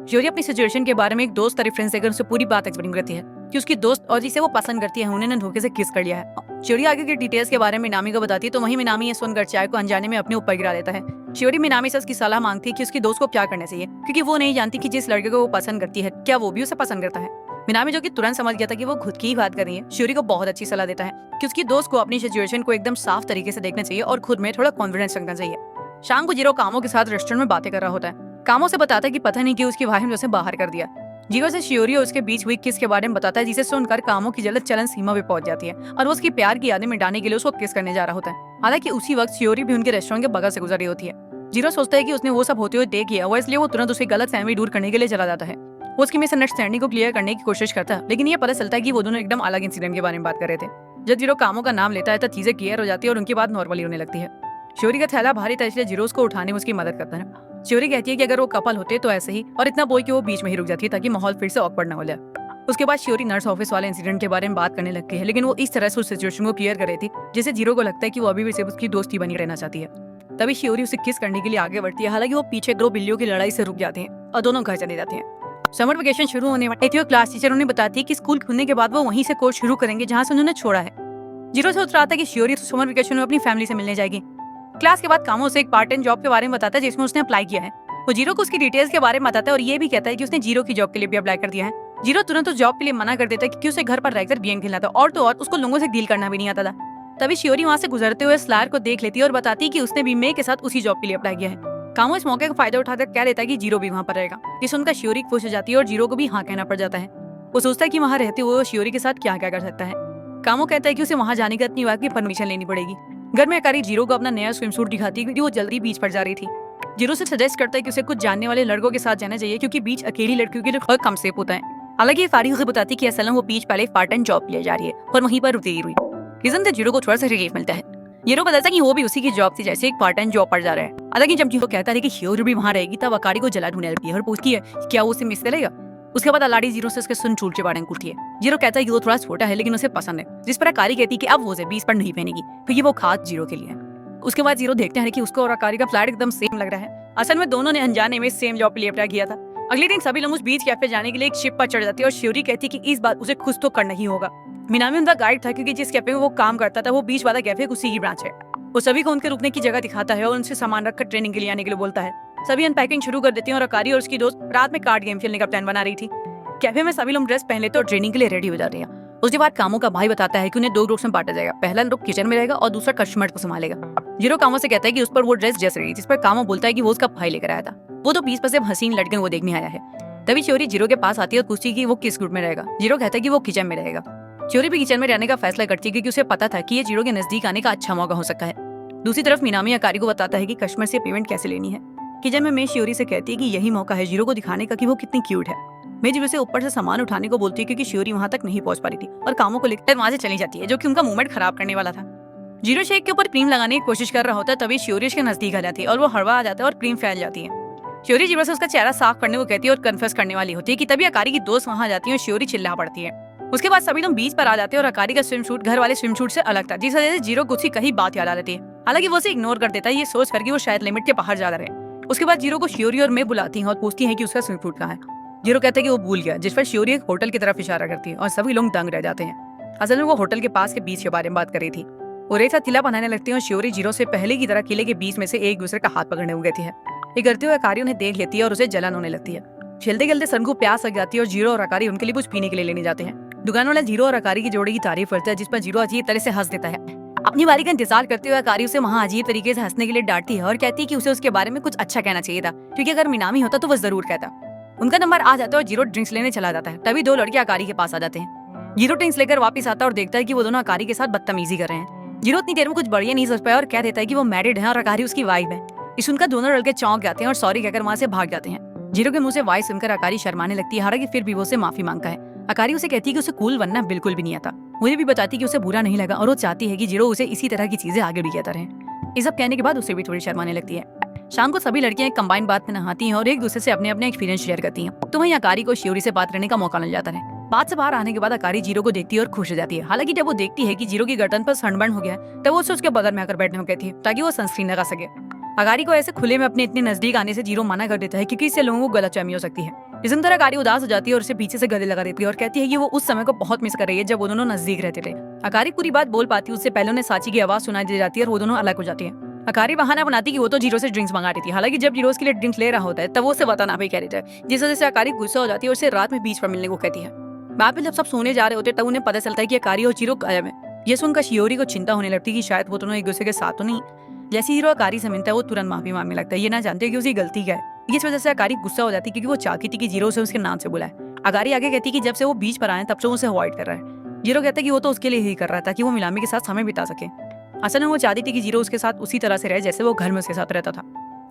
शियोरी अपनी सिचुएशन के बारे में एक दोस्त का रेफरेंस देकर उसे पूरी बात एक्सप्लेन करती है कि उसकी दोस्त और जिसे वो पसंद करती है उन्होंने धोखे से किस कर लिया है। शियोरी आगे के डिटेल्स के बारे में मिनामी को बताती है, तो वहीं मिनामी ये सुनकर चाय को अनजाने में अपने ऊपर गिरा देता है। शियोरी मिनामी से उसकी सलाह मांगती है कि उसकी दोस्त को क्या करना चाहिए, क्योंकि वो नहीं जानती कि जिस लड़के को वो पसंद करती है क्या वो भी उसे पसंद करता है। मिनामी, जो कि तुरंत समझ गया था कि वो खुद की ही बात कर रही है, शियोरी को बहुत अच्छी सलाह देता है कि उसकी दोस्त को अपनी सिचुएशन को एकदम साफ तरीके से देखना चाहिए और खुद में थोड़ा कॉन्फिडेंस रखना चाहिए। शाम को जीरो कामों के साथ रेस्टोरेंट में बातें कर रहा होता है। कामों से बताता है कि पता नहीं कि उसकी भाई ने उसे बाहर कर दिया। जीरो से शियोरी और उसके बीच हुई किस के बारे में बताता है, जिसे सुनकर कामों की जलद चलन सीमा पे पहुंच जाती है और वो उसकी प्यार की यादें मिटाने के लिए उसको किस करने जा रहा होता है। हालांकि उसी वक्त शियोरी भी उनके रेस्टोरेंट के बगल से गुजर रही होती है। जीरो सोचता है कि उसने वो सब होते हुए देख लिया हुआ, इसलिए वो तुरंत उसकी गलत फहमी दूर करने के लिए चला जाता है। वो उसकी मिसअंडरस्टैंडिंग को क्लियर करने की कोशिश करता है, लेकिन ये पता चलता है कि वो दोनों एकदम अलग इंसिडेंट के बारे में बात कर रहे थे। जब जीरो कामों का नाम लेता है तो चीजें क्लियर हो जाती है और उनकी बात नॉर्मली होने लगती है। शियोरी का थैला भारी था, इसलिए जीरो उसको उठाने में उसकी मदद करता है। शियोरी कहती है कि अगर वो कपल होते तो ऐसे ही, और इतना बोल के वो बीच में ही रुक जाती है ताकि माहौल फिर से ऑकवर्ड ना हो जाए। उसके बाद शियोरी नर्स ऑफिस वाले इंसिडेंट के बारे में बात करने लगती है, लेकिन वो इस तरह से उस सिचुएशन को क्लियर कर रही थी जिससे जीरो को लगता है कि वो अभी भी सिर्फ उसकी दोस्ती बनी रहना चाहती है। तभी शियोरी उसे किस करने के लिए आगे बढ़ती है। हालांकि वो पीछे 2 बिल्लियों की लड़ाई से रुक जाते हैं और दोनों घर चले जाते हैं। समर वेकेशन शुरू होने वाले थे और क्लास टीचर उन्हें बताती है कि स्कूल खुलने के बाद वो वहीं से कोर्स शुरू करेंगे जहाँ से उन्होंने छोड़ा है। जीरो सोच रहा था कि शियोरी तो समर वेकेशन में अपनी फैमिली से मिलने जाएगी। क्लास के बाद कामों से एक पार्ट टाइम जॉब के बारे में बताता है जिसमें उसने अप्लाई किया है। वो जीरो को उसकी डिटेल्स के बारे में बताता है और ये भी कहता है कि उसने जीरो की जॉब के लिए भी अप्लाई कर दिया है। जीरो तुरंत उस जॉब के लिए मना कर देता है क्योंकि उसे घर पर रहकर गेम खेलना था और तो और उसको लोगों से डील करना भी नहीं आता था। तभी शियोरी वहाँ से गुजरते हुए स्लायर को देख लेती है और बताती है कि उसने भी मे के साथ उसी जॉब के लिए अप्लाई किया है। कामो इस मौके का फायदा उठाकर कह देता है कि जीरो भी वहाँ पर रहेगा, जिससे उनका शियोरी खुश हो जाती है और जीरो को भी हाँ कहना पड़ जाता है। वो सोचता है कि वहाँ रहते हुए वो शियोरी के साथ क्या क्या कर सकता है। कामो कहता है कि उसे वहाँ जाने का इतनी बात की परमिशन लेनी पड़ेगी। घर में अकारी जीरो को अपना नया स्विम सूट दिखाती है क्योंकि वो जल्दी बीच पर जा रही थी। जीरो से सजेस्ट करता है कि उसे कुछ जानने वाले लड़कों के साथ जाना चाहिए क्योंकि बीच अकेली लड़कियों के लिए बहुत कम सेफ होता है। हालांकि फारिग उसे बताती है कि असल में वो बीच पहले पार्ट टाइम जॉब के लिए जा रही है और वहीं पर रुकी हुई। रीजन से जीरो को थोड़ा सा रिलीफ मिलता है। जीरो बताता है कि वो भी उसी की जॉब थी जैसे एक पार्ट टाइम जॉब पर जा रहा है। हालांकि जब जीरो कहता है कि शियोरी भी वहाँ रहेगी तब अकारी को जला ढूंढने लगती है और पूछती है क्या वो उसे मिस करेगा। उसके बाद अलाड़ी जीरो से उसके सुन चूल के बारे में पूछती है। जीरो कहता है कि वो थोड़ा छोटा है लेकिन उसे पसंद है, जिस पर अकारी कहती है कि अब वो उसे 20 पर नहीं पहनेगी क्योंकि वो खास जीरो के लिए है। उसके बाद जीरो देखते हैं कि उसको और अकारी का फ्लैट एकदम सेम लग रहा है। असल में दोनों ने अनजाने में सेम जॉब के लिए अप्लाई किया था। अगले दिन सभी लोग उस बीच कैफे जाने के लिए एक शिप पर चढ़ जाते हैं और शियोरी कहती है कि इस बात उसे खुश तो करना ही होगा। मिनामी उनका गाइड था क्योंकि जिस कैफे में वो काम करता था वो बीच वाला कैफे उसी की ब्रांच है। वो सभी को उनके रुकने की जगह दिखाता है और उनसे सामान रखकर ट्रेनिंग के लिए आने के लिए बोलता है। सभी अनपैकिंग शुरू कर देते हैं और अकारी और उसकी दोस्त रात में कार्ड गेम खेलने का प्लान बना रही थी। कैफे में सभी लोग ड्रेस पहन लेते और ट्रेनिंग के लिए रेडी हो जाते हैं। उसके बाद कामों का भाई बताता है कि उन्हें 2 ग्रुप्स में बांटा जाएगा। पहला ग्रुप किचन में रहेगा और दूसरा कस्टमर को संभालेगा। जीरो कामों से कहता है कि उस पर वो ड्रेस जैस रही, जिस पर कामो बोलता है कि वो उसका भाई लेकर आया था। वो तो 20 पर से हसीन लड़कियों को देखने आया है। तभी शियोरी जीरो के पास आती है और पूछती है कि वो किस ग्रुप में रहेगा। जीरो कहता है कि वो किचन में रहेगा। शियोरी भी किचन में रहने का फैसला करती है क्योंकि उसे पता था कि ये जीरो के नजदीक आने का अच्छा मौका हो सकता है। दूसरी तरफ मिनामी अकारी को बताता है कि कस्टमर से पेमेंट कैसे लेनी है। किचन में मैं शियोरी से कहती है कि यही मौका है जीरो को दिखाने का कि वो कितनी क्यूट है। मैं जीरो से ऊपर से सामान उठाने को बोलती है क्योंकि शियोरी वहां तक नहीं पहुंच पा रही थी और कामों को लेकर वहां से चली जाती है जो कि उनका मूवमेंट खराब करने वाला था। जीरो शेक के ऊपर क्रीम लगाने की कोशिश कर रहा होता है तभी शियोरी उसके नजदीक आ जाती है और वो हड़बड़ा आ जाता है और क्रीम फैल जाती है। शियोरी जीरो से उसका चेहरा साफ करने को कहती है और कन्फेस करने वाली होती है कि तभी अकारी की दोस्त वहां जाती है और शियोरी चिल्ला पड़ती है। उसके बाद सभी लोग बीच पर आ जाते हैं और अकारी का स्विम सूट घर वाले स्विम सूट से अलग था, जिस वजह से जीरो को उसकी कहीं बात याद आ जाती है। हालांकि वो उसे इग्नोर कर देता है ये सोच कर कि वो शायद लिमिट के बाहर जा रहे हैं। उसके बाद जीरो को शियोरी और मैं बुलाती हैं और पूछती हैं कि उसका स्विम सूट कहाँ है। जीरो कहता है कि वो भूल गया, जिस पर शियोरी एक होटल की तरफ इशारा करती है और सभी लोग दंग रह जाते हैं। असल में वो होटल के पास के बीच के बारे में बात कर रही थी। वो रेत का किला बनाने लगती है और शियोरी जीरो से पहले की तरह किले के बीच में से एक दूसरे का हाथ पकड़ने हो गए थे। ये करते हुए अकारी उन्हें देख लेती है और उसे जलन होने लगती है। खेलते खेलते सन को प्यास लग जाती है और जीरो और अकारी उनके लिए कुछ पीने के लिए लेने जाते हैं। दुकान वाला जीरो और अकारी की जोड़ी की तारीफ करता है, जिस पर जीरो अजीब तरह से हंस देता है। अपनी बारी का इंतजार करते हुए अकारी उसे वहाँ अजीब तरीके से हंसने के लिए डांटती है और कहती है कि उसे उसके बारे में कुछ अच्छा कहना चाहिए था क्योंकि अगर मिनामी होता तो वो जरूर कहता। उनका नंबर आ जाता है और जीरो ड्रिंक्स लेने चला जाता है। तभी 2 लड़के अकारी के पास आ जाते हैं। जीरो ड्रिंक्स लेकर वापस आता है और देखता है कि वो दोनों अकारी के साथ बदतमीजी कर रहे हैं। जीरो इतनी देर में कुछ बढ़िया नहीं सोच पाया और कह देता है कि वो मैरिड है और अकारी उसकी वाइफ है। इस सुनकर दोनों लड़के चौंक जाते हैं और सॉरी कहकर वहाँ से भाग जाते हैं। जीरो के मुंह से वाइस सुनकर अकारी शर्माने लगती है, हालांकि फिर भी वो उसे माफी मांगता है। अकारी उसे कहती है कि उसे कूल बनना बिल्कुल भी नहीं आता। मुझे भी बताती कि उसे बुरा नहीं लगा और वो चाहती है कि जीरो उसे इसी तरह की चीजें आगे भी कहता रहे। ये सब कहने के बाद उसे भी थोड़ी शर्माने लगती है। शाम को सभी लड़कियां एक कंबाइंड बात में नहाती हैं और एक दूसरे से अपने अपने एक्सपीरियंस शेयर करती हैं। तो वहीं अकारी को शियोरी से बात करने का मौका मिल जाता है। बात से बाहर आने के बाद अकारी जीरो को देखती है और खुश हो जाती है। हालांकि जब वो देखती है कि जीरो की गर्दन पर सनबर्न हो गया है तब वो उसके बगल में आकर बैठने को कहती है ताकि वो सनस्क्रीन लगा सके। अकारी को ऐसे खुले में अपने इतने नजदीक आने से जीरो मना कर देता है क्योंकि इससे लोगों को गलतफहमी हो सकती है। इस तरह अकारी उदास हो जाती है और उसे पीछे से गले लगा देती है और कहती है कि वो उस समय को बहुत मिस कर रही है जब वो दोनों नजदीक रहते थे। अकारी पूरी बात बोल पाती है उससे पहले उन्हें साची की आवाज सुनाई दे जाती है और वो दोनों अलग हो जाती है। अकारी बहाना बनाती कि वो तो जीरो से ड्रिंक्स मंगा रही थी। हालांकि जब जीरो उसके लिए ड्रिंक्स ले रहा होता है तब वो उसे बताना भी कह रही है, जिस वजह से अकारी गुस्सा हो जाती है और उसे रात में बीच पर मिलने को कहती है। बाद में जब सब सोने जा रहे होते तब उन्हें पता चलता है कि अकारी और जीरो गायब है। ये सुनकर शियोरी को चिंता होने लगती कि शायद वो दोनों एक दूसरे के साथ तो नहीं। जैसे हीरो अकारी से मिलता है वो तुरंत माफी मांगने लगता है, ये ना जानते कि उसकी गलती क्या है। इस वजह से अकारी गुस्सा हो जाती क्योंकि वो चाहती थी कि जीरो से उसके नाम से बुलाए। अकारी आगे कहती कि जब से वो बीच पर आए तब से उसे अवॉइड कर रहा है। जीरो कहता है कि वो तो उसके लिए ही कर रहा था कि वो मिनामी के साथ समय बिता सके। असल में वो चाहती थी कि जीरो उसके साथ उसी तरह से रहे जैसे वो घर में उसके साथ रहता था।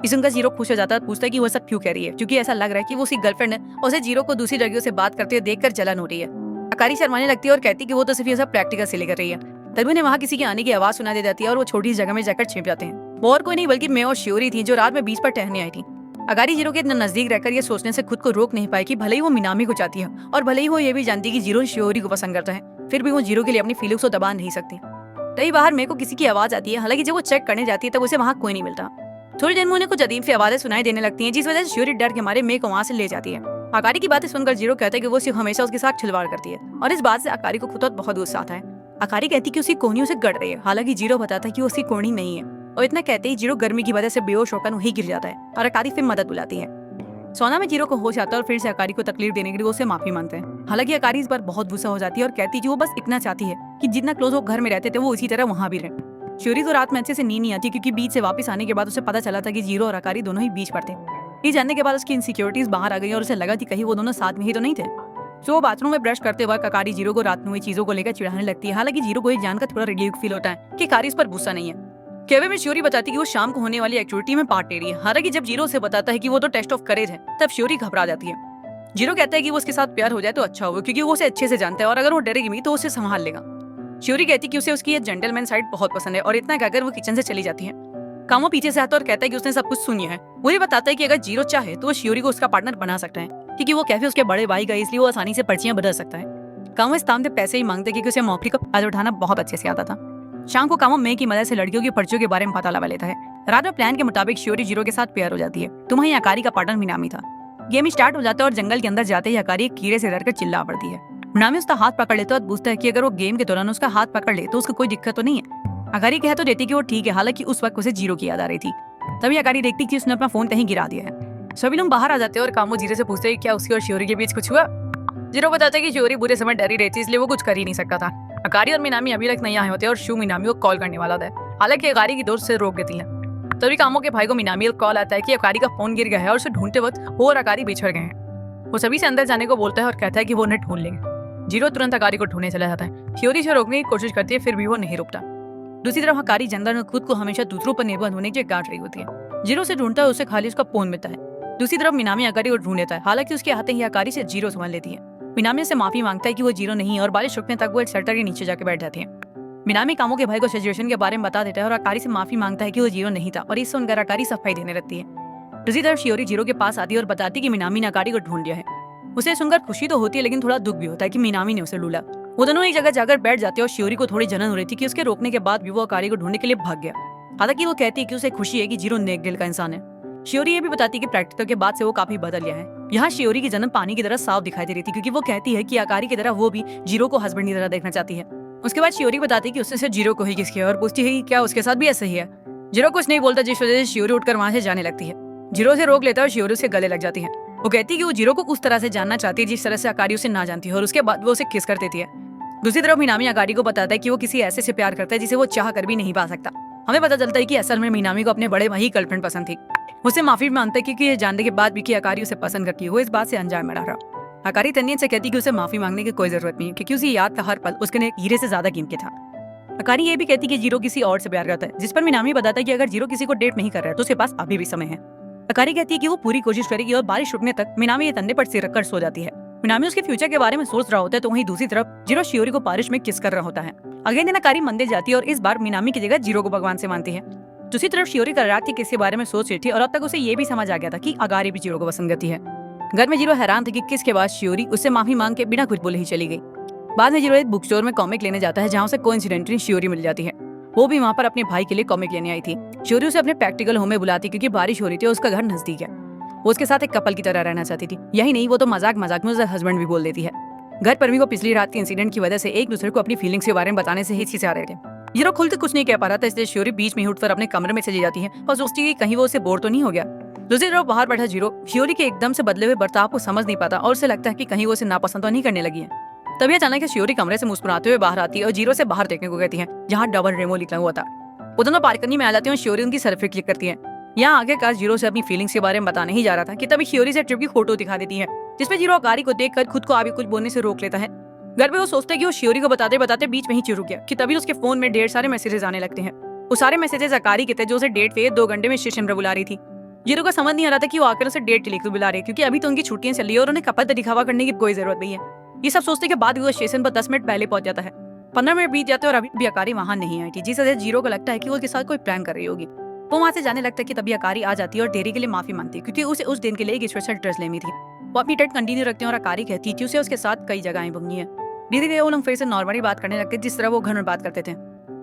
इस उनका जीरो खुश हो जाता है, पूछता है कि वो सब क्यों कह रही है क्योंकि ऐसा लग रहा है कि वो उसकी गर्लफ्रेंड है और उसे जीरो को दूसरी लड़कियों से बात करते हुए देखकर जलन हो रही है। अकारी शर्माने लगती है और कहती कि वो तो सिर्फ ये सब प्रैक्टिकल से लेकर रही है। तभी उन्हें वहाँ किसी के आने की आवाज सुना दे जाती है और वो छोटी जगह में जाकर छिप जाते हैं। वो और कोई नहीं बल्कि मैं और शियोरी थी जो रात में बीच पर टहलने आई थी। अगारी जीरो के इतना नजदीक रहकर ये सोचने से खुद को रोक नहीं पाई कि भले ही वो मिनामी को चाहती है और भले ही वो ये भी जानती है कि जीरो शियोरी को पसंद करता है, फिर भी वो जीरो के लिए अपनी फीलिंग्स को दबा नहीं सकती। तभी बाहर मेरे को किसी की आवाज आती है। हालांकि जब वो चेक करने जाती है तब उसे वहाँ कोई नहीं मिलता। थोड़ी देर में उन्हें कुछ अजीब सी आवाजें सुनाई देने लगती हैं, जिस वजह से शियोरी डर के मारे मेरे को वहाँ से ले जाती है। अकारी की बातें सुनकर जीरो कहता है कि वो सिर्फ हमेशा उसके साथ खिलवाड़ करती है और इस बात से अकारी को खुद बहुत गुस्सा आता है। अकारी कहती है कि उसकी कोहनी उसे गड़ रही है। हालांकि जीरो बताता है कि उसकी कोहनी नहीं है और इतना कहते ही जीरो गर्मी की वजह से बेहोश होकर वहीं गिर जाता है और अकारी फिर मदद बुलाती है। सोना में जीरो को होश आता है और फिर से अकारी को तकलीफ देने के लिए उसे माफी मांगते हैं। हालांकि अकारी इस बार बहुत गुस्सा हो जाती है और कहती है कि वो बस इतना चाहती है कि जितना क्लोज वो घर में रहते थे वो उसी तरह वहाँ भी रहे। शियोरी को रात में अच्छे से नींद नहीं आती क्योंकि बीच से वापस आने के बाद उसे पता चला था कि जीरो और अकारी दोनों ही बीच पर थे। ये जानने के बाद उसकी इनसिक्योरिटीज बाहर आ गई और उसे लगा कि कहीं वो दोनों साथ में ही तो नहीं थे। तो वो बाथरूम में ब्रश करते वक्त अकारी जीरो को रात में हुई चीजों को लेकर चिढ़ाने लगती है। हालांकि जीरो को ये जानकर थोड़ा रिलीफ फील होता है कि अकारी इस पर गुस्सा नहीं है। केवे में शियोरी बताती है कि वो शाम को होने वाली एक्टिविटी में पार्ट ले रही है। हालांकि जब जीरो से बताता है कि वो तो टेस्ट ऑफ करेज है तब शियोरी घबरा जाती है। जीरो कहता है कि वो उसके साथ प्यार हो जाए तो अच्छा होगा क्योंकि वो उसे अच्छे से जानता है और अगर वो डरेगी भी तो उसे संभाल लेगा। शियोरी कहती है कि उसे उसकी ये जेंटलमैन साइड बहुत पसंद है और इतना कहकर वो किचन से चली जाती है। कामो पीछे से आता है और कहता है कि उसने सब कुछ सुनी है। वो ये बताता है कि अगर जीरो चाहे तो वो शियोरी को उसका पार्टनर बना सकता है क्योंकि वो कैफे उसके बड़े भाई का, इसलिए वो आसानी से पर्चियां बदल सकता है। कामो इस काम से पैसे ही मांगते क्योंकि उसे मौफरी का फायदा उठाना बहुत अच्छे से आता था। शाम को कामो मे की मदद से लड़कियों की पर्चियों के बारे में पता लगा लेता है। रात में प्लान के मुताबिक शियोरी जीरो के साथ प्यार हो जाती है। तो वहीं अकारी का पार्टनर मिनामी था। गेम स्टार्ट हो जाता है और जंगल के अंदर जाते ही अकारी एक कीड़े से डरकर चिल्ला पड़ती है। मिनामी उसका हाथ पकड़ लेता है और पूछता है कि अगर वो गेम के दौरान उसका हाथ पकड़ ले तो उसको कोई दिक्कत तो नहीं है। अकारी कह तो देती कि वो ठीक है। हालांकि उस वक्त उसे जीरो की याद आ रही थी। तभी अकारी देखती कि उसने अपना फोन कहीं गिरा दिया है। सभी लोग बाहर आ जाते हैं और कामो जीरो से पूछते हैं क्या उसकी और शियोरी के बीच कुछ हुआ। जीरो बताता है कि शियोरी बुरे समय डरी रहती इसलिए वो कुछ कर ही नहीं सकता था। अकारी और मिनामी अभी तक नहीं आए होते और शू मिनामी को कॉल करने वाला था। हालांकि अकारी की दोस्त से रोक देती है। तभी कामो के भाई को मिनामी का कॉल आता है कि अकारी का फोन गिर गया है और उसे ढूंढते वक्त वो और अकारी बिछड़ गए हैं। वो सभी से अंदर जाने को बोलता है और कहता है कि वो उन्हें ढूंढ लेंगे। जीरो तुरंत अकारी को ढूंढने चला जाता है। शियोरी से रोकने की कोशिश करती है फिर भी वो नहीं रुकता। दूसरी तरफ अकारी जंगल में खुद को हमेशा दूसरों पर निर्भर होने की गांठ रही होती है। जीरो से ढूंढता है उसे खाली उसका फोन मिलता है। दूसरी तरफ मिनामी अकारी को ढूंढ लेता है। हालांकि उसके आते ही अकारी से जीरो समझ लेती है। मिनामी से माफी मांगता है कि वो जीरो नहीं है और बारिश रुकने तक वो एक शटर के नीचे जाके बैठ जाती है। मिनामी कामो के भाई को सिचुएशन के बारे में बता देता है और अकारी से माफी मांगता है कि वो जीरो नहीं था और इससे सुनकर अकारी सफाई देने लगती है। दूसरी तरफ शियोरी जीरो के पास आती है और बताती है कि मिनामी ने अकारी को ढूंढ लिया है। उसे सुनकर खुशी तो होती है लेकिन थोड़ा दुख भी होता है कि मिनामी ने उसे ढूंढा। वो दोनों एक जगह जाकर बैठ जाते हैं और शियोरी को थोड़ी जलन हो रही थी कि उसके रोकने के बाद भी वो अकारी को ढूंढने के लिए भाग गया। हालांकि वो कहती है कि उसे खुशी है कि जीरो नेक दिल का इंसान है। शियोरी ये भी बताती है कि प्रैक्टिकल के बाद से वो काफी बदल गया है। यहाँ शियोरी की जन्म पानी की तरह साफ दिखाई दे रही थी क्योंकि वो कहती है कि अकारी की तरह वो भी जीरो को हस्बैंड की तरह देखना चाहती है। उसके बाद शियोरी बताती है कि उसने सिर्फ जीरो को ही किस किया और पूछती है कि क्या उसके साथ भी ऐसा ही है। जीरो कुछ नहीं बोलता जिस वजह से शियोरी उठकर वहां से जाने लगती है। जीरो से रोक लेता है और शियोरी उसके गले लग जाती है। वो कहती है कि वो जीरो को उस तरह से जानना चाहती है जिस तरह से अकारी उसे ना जानती है और उसके बाद वो उसे किस कर देती है। दूसरी तरफ मिनामी अकारी को बताता है कि वो किसी ऐसे से प्यार करता है जिसे वो चाह कर भी नहीं पा सकता। हमें पता चलता है कि असल में मिनामी को अपने बड़े भाई गर्लफ्रेंड पसंद थी। उसे माफी मांगता है क्योंकि ये जानने के बाद भी कि अकारी उसे पसंद करती है वो इस बात से अनजान में रहा। अकारी तन्नीन से कहती है कि उसे माफी मांगने की कोई जरूरत नहीं है क्योंकि उसकी याद का हर पल उसके लिए हीरे से ज्यादा कीमती था। अकारी ये भी कहती है कि जीरो किसी और से प्यार करता है, जिस पर मिनामी बताता है कि अगर जीरो किसी को डेट नहीं कर रहा है तो उसके पास अभी भी समय है। अकारी कहती है कि वो पूरी कोशिश करेगी और बारिश रुकने तक मिनामी ये तंदे पर सिर रखकर सो जाती है। मिनामी उसके फ्यूचर के बारे में सोच रहा होता है तो वहीं दूसरी तरफ जीरो शियोरी को बारिश में किस कर रहा होता है। अगले दिन अकारी मंदिर जाती है और इस बार मिनामी की जगह जीरो को भगवान से मानती है। दूसरी तरफ शियोरी कल रात की किस के बारे में सोच रही थी और अब तक उसे ये भी समझ आ गया था कि अकारी भी जीरो को पसंद करती है। घर में जीरो हैरान थी कि किस के बाद शियोरी उससे माफी मांग के बिना कुछ बोले ही चली गई। बाद में जीरो एक बुक स्टोर में कॉमिक लेने जाता है जहाँ उसे कोइंसिडेंटली शियोरी मिल जाती है। वो भी वहाँ पर अपने भाई के लिए कॉमिक लेने आई थी। शियोरी उसे अपने प्रैक्टिकल होम में बुलाती क्योंकि बारिश हो रही थी और उसका घर नजदीक है। वो उसके साथ एक कपल की तरह रहना चाहती थी। यही नहीं, वो तो मजाक मजाक में उसे हस्बैंड भी बोल देती है। घर पर भी वो पिछली रात के इंसिडेंट की वजह से एक दूसरे को अपनी फीलिंग्स के बारे में बताने से हिचकिचा रहे थे। जीरो खुलकर कुछ नहीं कह पा रहा था इसलिए शियोरी बीच में ही उठकर अपने कमरे में चली जाती है और सोचती है कि कहीं वो उसे बोर तो नहीं हो गया। दूसरी तरफ बाहर बैठा जीरो शियोरी के एकदम से बदले हुए बर्ताव को समझ नहीं पाता और उसे लगता है कि कहीं वो उसे नापसंद तो नहीं करने लगी है। तभी अचानक शियोरी कमरे से मुस्कुराते हुए बाहर आती है और जीरो से बाहर देखने को कहती है जहाँ डबल रेमो लिखा हुआ था। वो दोनों बालकनी में आ जाती है और शियोरी उनकी सरफे क्लिक करती है। यहाँ आगे का जीरो से अपनी फीलिंग्स के बारे में बताने ही जा रहा था कि तभी शियोरी से ट्रिप की फोटो दिखा देती है जिसमें जीरो अकारी को देखकर खुद को आगे कुछ बोलने से रोक लेता है। घर पे वो सोचते हैं कि वो शियोरी को बताते बताते बीच में ही चिढ़ गया कि तभी उसके फोन में ढेर सारे मैसेजेस आने लगते हैं। वो सारे मैसेजेस अकारी के थे जो उसे डेट पे 2 घंटे में स्टेशन पर बुला रही थी। जीरो को समझ नहीं आ रहा था कि वो आकर उसे डेट के लिए बुला रही है क्योंकि अभी तो उनकी छुट्टियां चल रही है और उन्हें कपल दिखावा करने की कोई जरूरत नहीं है। ये सब सोचने के बाद वो स्टेशन पर 10 मिनट पहले पहुंच जाता है। 15 मिनट बीत जाते हैं और अभी भी अकारी वहां नहीं आई थी जिस वजह से जीरो को लगता है कि वो उसके साथ कोई प्लान कर रही होगी। वो वहाँ से जाने लगता है कि तभी अकारी आ जाती है और देरी के लिए माफी मांगती है क्योंकि उसे उस दिन के लिए एक स्पेशल ड्रेस लेनी थी। वो अपनी डेट कंटिन्यू रखते हैं और अकारी कहती है कि उसे उसके साथ कई जगहें घूमनी है। धीरे धीरे वो लोग फिर से नॉर्मली बात करने लगते हैं जिस तरह वो घर में बात करते थे।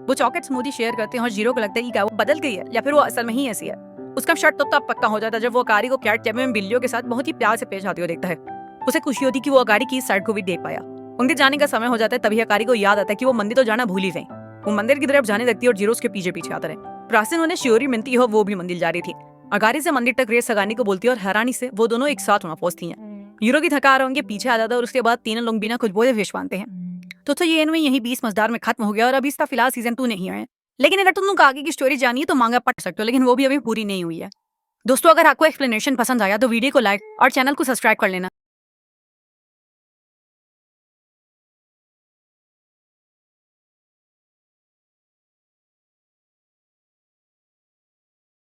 वो चॉकलेट स्मूदी शेयर करते हैं और जीरो को लगता है कि क्या वो बदल गई है या फिर वो असल में ही ऐसी है। उसका शर्ट तो तब पक्का हो जाता है जब वो अकारी को कैट कैफे में बिल्लियों के साथ बहुत ही प्यार से पेश आती हुई देखता है। उसे खुशी होती कि वो अकारी की इस साइड को भी देख पाया। उनके जाने का समय हो जाता है तभी अकारी को याद आता है कि वो मंदिर तो जाना भूल ही गई। वो मंदिर की तरफ जाने लगती है और जीरो उसके पीछे पीछे आता रहे। रास्ते में उन्हें श्योरी मिलती है और वो भी मंदिर जा रही थी। अकारी से मंदिर तक रेस लगाने को बोलती है और हैरानी से वो दोनों एक साथ वहाँ पहुंचती हैं। हीरो की थकार उनके पीछे आ जाता है और उसके बाद तीनों लोग बिना कुछ बोले विश मानते हैं। तो ये एनिमे यही 20 मजेदार में खत्म हो गया और अभी इसका फिलहाल सीजन 2 नहीं आया है। लेकिन अगर तुम लोग आगे की स्टोरी जानिए तो मांगा पढ़ सकते हो, लेकिन वो भी अभी पूरी नहीं हुई है। दोस्तों, अगर आपको एक्सप्लेनेशन पसंद आया तो वीडियो को लाइक और चैनल को सब्सक्राइब कर लेना।